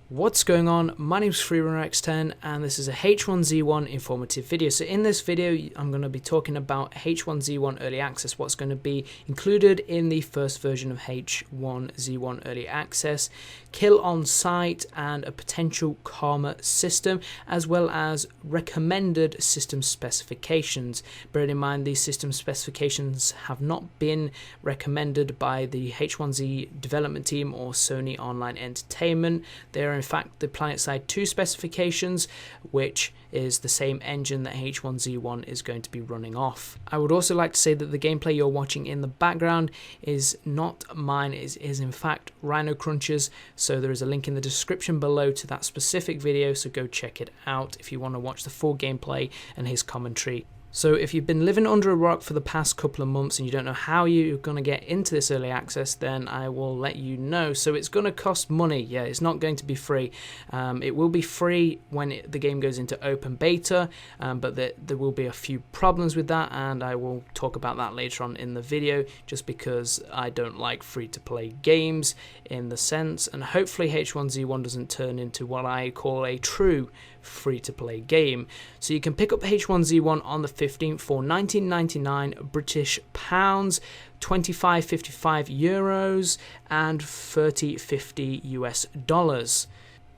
What's going on? My name is FreeRunnerX10 and this is a H1Z1 informative video. So in this video I'm going to be talking about H1Z1 Early Access, what's going to be included in the first version of H1Z1 Early Access, kill on site and a potential karma system, as well as recommended system specifications. Bearing in mind these system specifications have not been recommended by the H1Z development team or Sony Online Entertainment. They're in fact the PlanetSide 2 specifications, which is the same engine that H1Z1 is going to be running off. I would also like to say that the gameplay you're watching in the background is not mine, it is in fact Rhino Cruncher's, so there is a link in the description below to that specific video, so go check it out if you want to watch the full gameplay and his commentary. So if you've been living under a rock for the past couple of months and you don't know how you're going to get into this early access, then I will let you know. So it's going to cost money. Yeah, it's not going to be free. It will be free when the game goes into open beta, but there will be a few problems with that, and I will talk about that later on in the video, just because I don't like free-to-play games in the sense, and hopefully H1Z1 doesn't turn into what I call a true free-to-play game. So you can pick up H1Z1 on the 15th for 19.99 British pounds, 25.55 euros, and 30.50 US dollars.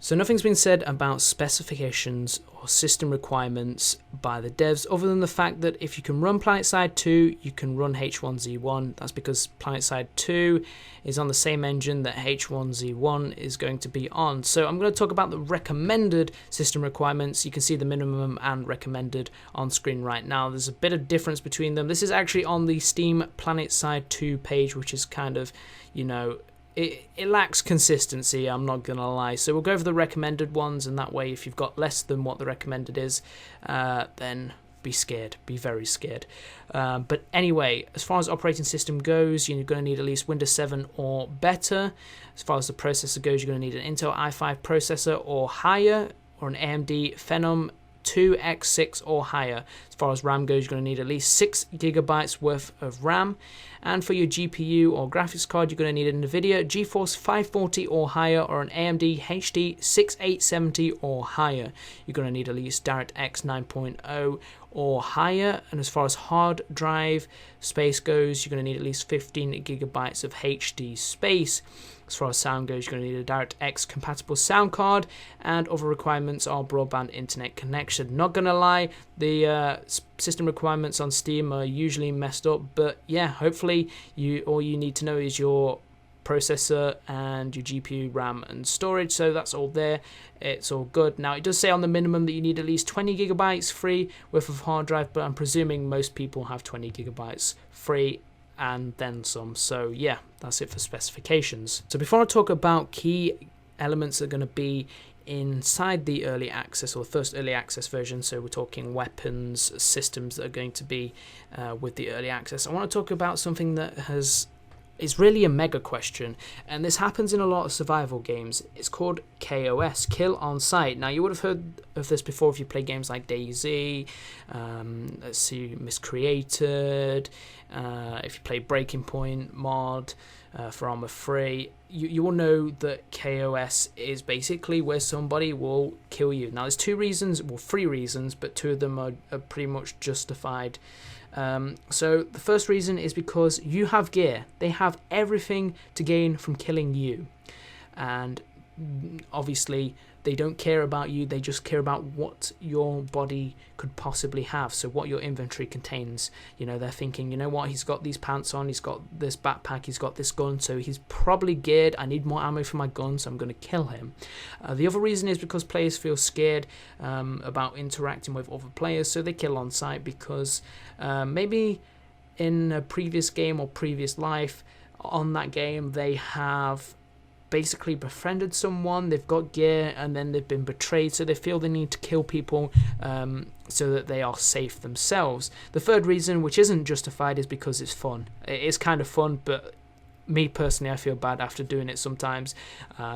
So nothing's been said about specifications or system requirements by the devs, other than the fact that if you can run PlanetSide 2, you can run H1Z1. That's because PlanetSide 2 is on the same engine that H1Z1 is going to be on. So I'm going to talk about the recommended system requirements. You can see the minimum and recommended on screen right now. There's a bit of difference between them. This is actually on the Steam PlanetSide 2 page, which is kind of, you know, it lacks consistency, I'm not going to lie. So we'll go over the recommended ones, and that way if you've got less than what the recommended is, then be scared, be very scared. But anyway, as far as operating system goes, you're going to need at least Windows 7 or better. As far as the processor goes, you're going to need an Intel i5 processor or higher, or an AMD Phenom 2x6 or higher. As far as RAM goes, you're going to need at least 6 GB worth of RAM. And for your GPU or graphics card, you're going to need an NVIDIA GeForce 540 or higher, or an AMD HD 6870 or higher. You're going to need at least DirectX 9.0 or higher. And as far as hard drive space goes, you're going to need at least 15 GB of HD space. As far as sound goes, you're going to need a DirectX compatible sound card, and other requirements are broadband internet connection. Not going to lie, the system requirements on Steam are usually messed up, but yeah, hopefully all you need to know is your processor and your GPU, RAM and storage, so that's all there. It's all good. Now it does say on the minimum that you need at least 20 GB free worth of hard drive, but I'm presuming most people have 20 GB free and then some. So yeah, that's it for specifications. So before I talk about key elements that are going to be inside the early access, or the first early access version, so we're talking weapons, systems that are going to be with the early access, I want to talk about something that is really a mega question, and this happens in a lot of survival games. It's called KOS, kill on site. Now you would have heard of this before if you play games like DayZ, let's see, Miscreated, if you play Breaking Point mod for Arma 3, you will know that KOS is basically where somebody will kill you. Now there's three reasons, but two of them are pretty much justified. So the first reason is because you have gear. They have everything to gain from killing you, and obviously they don't care about you, they just care about what your body could possibly have, so what your inventory contains. You know, they're thinking, you know what, he's got these pants on, he's got this backpack, he's got this gun, so he's probably geared, I need more ammo for my gun, so I'm going to kill him. The other reason is because players feel scared about interacting with other players, so they kill on site because maybe in a previous game or previous life on that game they have basically befriended someone, they've got gear, and then they've been betrayed, so they feel they need to kill people so that they are safe themselves. The third reason, which isn't justified, is because it's fun. It is kind of fun, but me personally, I feel bad after doing it sometimes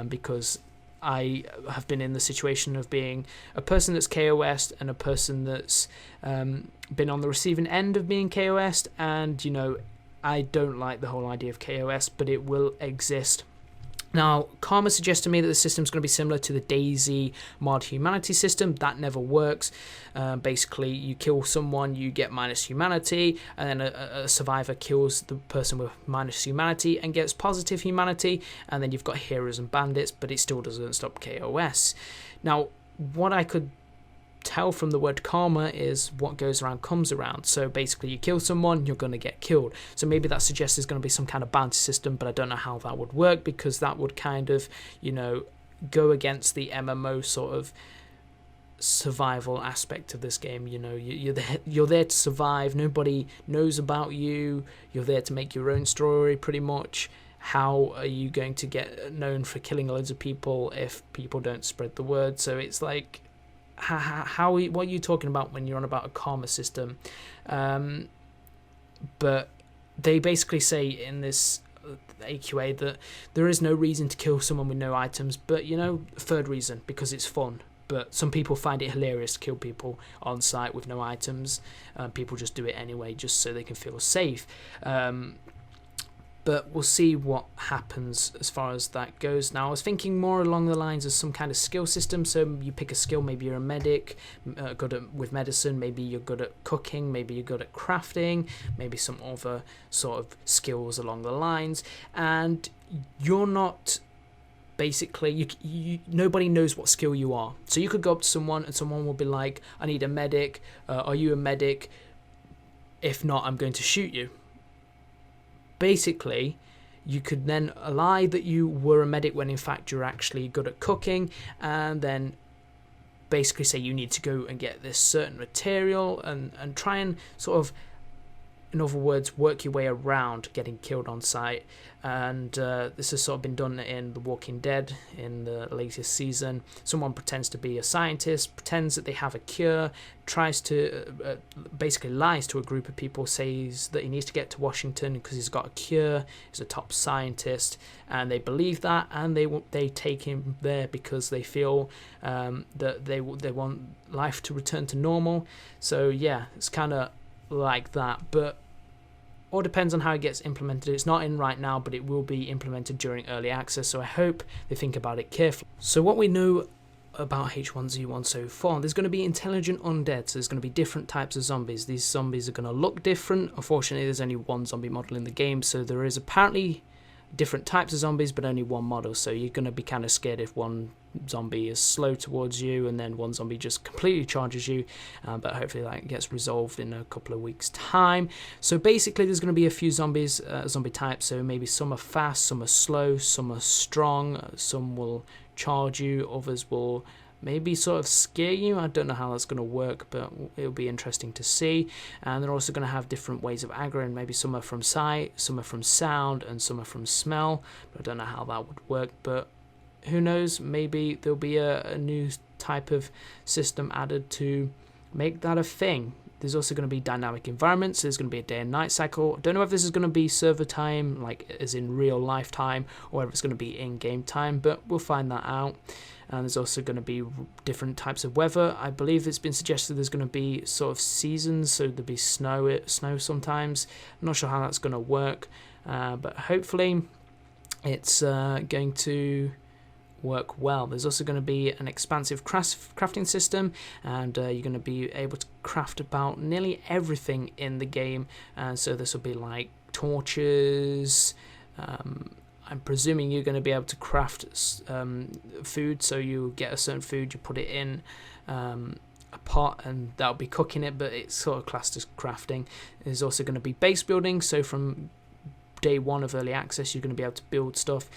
because I have been in the situation of being a person that's KOS'd and a person that's been on the receiving end of being KOS'd, and you know, I don't like the whole idea of KOS, but it will exist. Now, Karma suggests to me that the system is going to be similar to the DayZ mod humanity system. That never works. Basically, you kill someone, you get minus humanity, and then a survivor kills the person with minus humanity and gets positive humanity, and then you've got heroes and bandits, but it still doesn't stop KOS. Now, what I could tell from the word karma is what goes around comes around. So basically, you kill someone, you're going to get killed. So maybe that suggests there's going to be some kind of bounty system, but I don't know how that would work, because that would kind of, go against the MMO sort of survival aspect of this game. You're there to survive. Nobody knows about you. You're there to make your own story, pretty much. How are you going to get known for killing loads of people if people don't spread the word? So it's like, what are you talking about when you're on about a karma system? But they basically say in this AQA that there is no reason to kill someone with no items, but third reason, because it's fun. But some people find it hilarious to kill people on site with no items. People just do it anyway, just so they can feel safe. But we'll see what happens as far as that goes. Now, I was thinking more along the lines of some kind of skill system. So you pick a skill, maybe you're a medic, good with medicine, maybe you're good at cooking, maybe you're good at crafting, maybe some other sort of skills along the lines. And you're not, basically, nobody knows what skill you are. So you could go up to someone and someone will be like, I need a medic. Are you a medic? If not, I'm going to shoot you. Basically, you could then lie that you were a medic when in fact you're actually good at cooking, and then basically say you need to go and get this certain material and try and sort of, in other words, work your way around getting killed on site. And this has sort of been done in The Walking Dead in the latest season. Someone pretends to be a scientist, pretends that they have a cure, tries to basically lies to a group of people, says that he needs to get to Washington because he's got a cure, he's a top scientist, and they believe that, and they take him there because they feel that they want life to return to normal. So yeah, it's kind of like that, but all depends on how it gets implemented. It's not in right now, but it will be implemented during early access, so I hope they think about it carefully. So what we know about H1Z1 so far, there's going to be intelligent undead, so there's going to be different types of zombies. These zombies are going to look different. Unfortunately, there's only one zombie model in the game, so there is apparently different types of zombies, but only one model, so you're going to be kind of scared if one zombie is slow towards you and then one zombie just completely charges you, but hopefully that gets resolved in a couple of weeks time. So basically there's going to be a few zombie types, so maybe some are fast, some are slow, some are strong, some will charge you, others will maybe sort of scare you. I don't know how that's going to work, but it'll be interesting to see. And they're also going to have different ways of aggroing. Maybe some are from sight, some are from sound, and some are from smell. But I don't know how that would work, but who knows? Maybe there'll be a new type of system added to make that a thing. There's also going to be dynamic environments. There's going to be a day and night cycle. I don't know if this is going to be server time, like as in real life time, or whether it's going to be in-game time, but we'll find that out. And there's also going to be different types of weather. I believe it's been suggested there's going to be sort of seasons, so there'll be snow sometimes. I'm not sure how that's going to work, but hopefully it's going to work well. There's also going to be an expansive crafting system, and you're going to be able to craft about nearly everything in the game. So this will be like torches. I'm presuming you're going to be able to craft food, so you get a certain food, you put it in a pot, and that'll be cooking it, but it's sort of classed as crafting. There's also going to be base building, so from day one of early access you're going to be able to build stuff,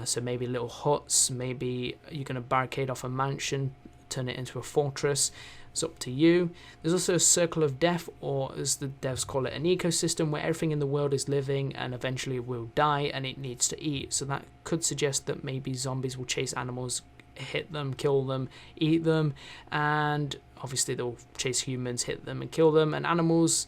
so maybe little huts, maybe you're going to barricade off a mansion, turn it into a fortress. It's up to you. There's also a circle of death, or as the devs call it, an ecosystem where everything in the world is living and eventually will die and it needs to eat. So that could suggest that maybe zombies will chase animals, hit them, kill them, eat them, and obviously they'll chase humans, hit them and kill them, and animals,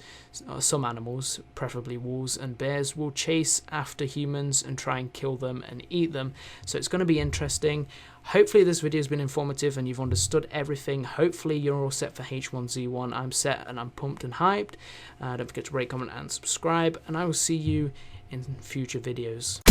some animals, preferably wolves and bears, will chase after humans and try and kill them and eat them. So it's going to be interesting. Hopefully this video has been informative and you've understood everything. Hopefully you're all set for H1Z1. I'm set and I'm pumped and hyped. Don't forget to rate, comment and subscribe, and I will see you in future videos.